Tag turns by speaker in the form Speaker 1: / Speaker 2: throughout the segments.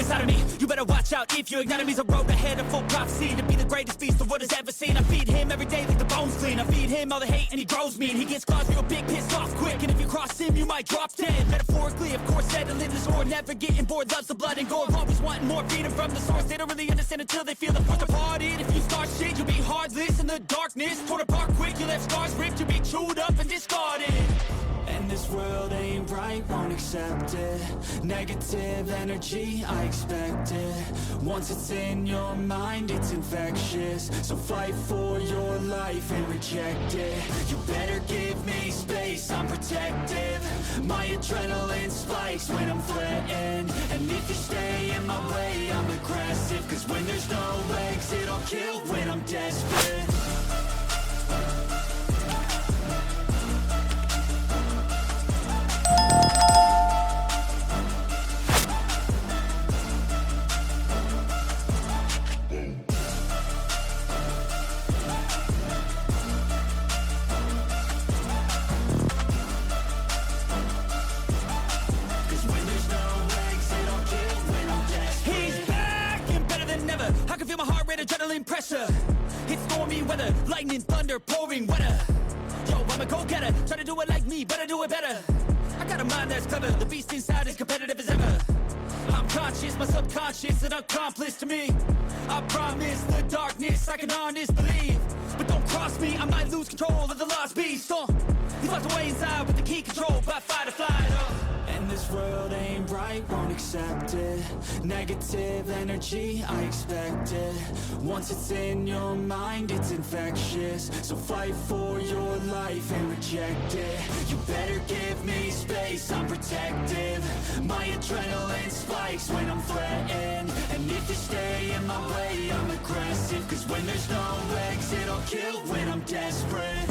Speaker 1: inside of me. You better watch out if your enemy's a road ahead of full prophecy to be the greatest beast the world has ever seen. I feed him every day like the bones clean. I feed him all the hate and he grows mean. He gets claws real big, pissed off quick, and if you cross him you might drop dead. Metaphorically, of course, said to live this war, never getting bored, loves the blood and gore, always wanting more, freedom from the source. They don't really understand until they feel the force departed. If you start shit, you'll be heartless in the darkness, torn apart quick, you left scars ripped, you'll be chewed up and discarded. And this world ain't right, won't accept it. Negative energy, I expect it. Once it's in your mind, it's infectious. So fight for your life and reject it. You better give me space, I'm protective. My adrenaline spikes when I'm threatened. And if you stay in my way, I'm aggressive. Cause when there's no exit, I'll kill when I'm desperate. Pressure, it's stormy weather, lightning, thunder, pouring weather. Yo, I'm a go-getter, try to do it like me, but I do it better. I got a mind that's clever, the beast inside is competitive as ever. I'm conscious, my subconscious, an accomplice to me. I promise the darkness, I can honest believe. But don't cross me, I might lose control of the lost beast. He's locked away inside with the key control by fight or flight. And this world ain't right, won't accept it. Negative energy, I expect it. Once it's in your mind, it's infectious. So fight for your life and reject it. You better give me space, I'm protective. My adrenaline spikes when I'm threatened. And if you stay in my way, I'm aggressive. Cause when there's no exit, I'll kill when I'm desperate.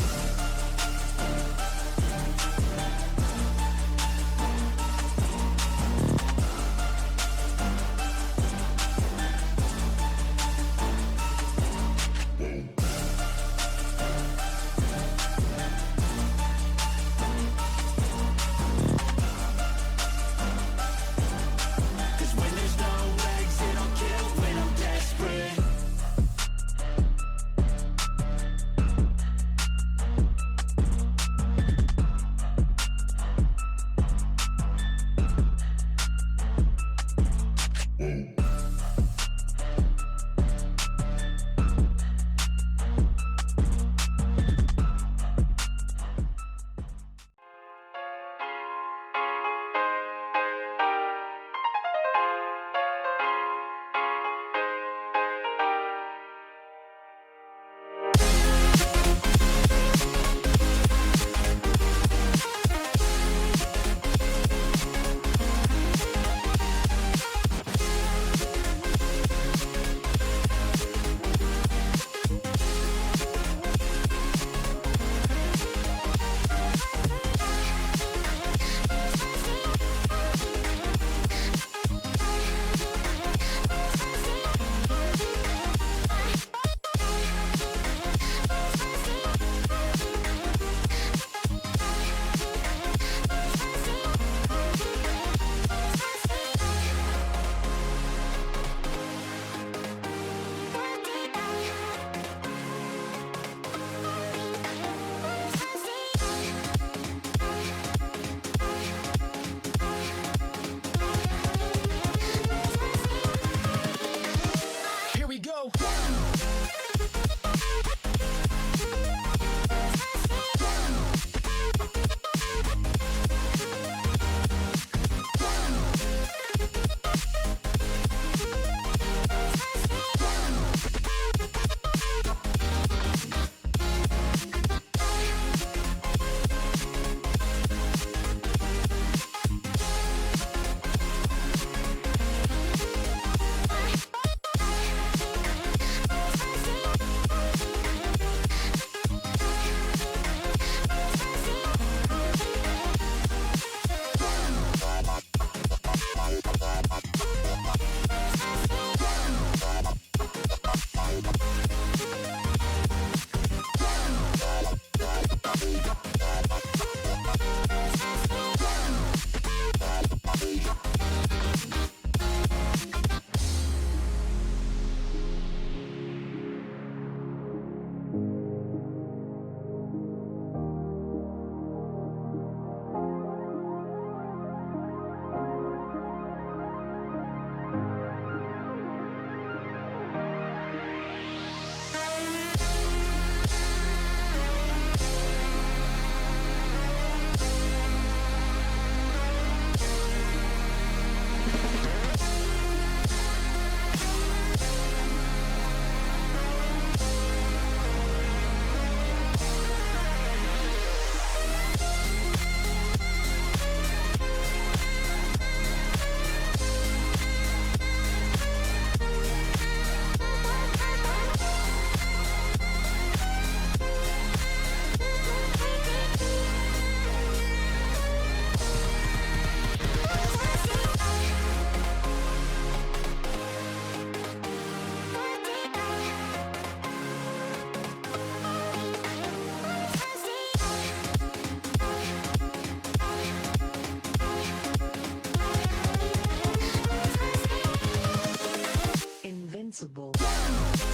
Speaker 2: invincible.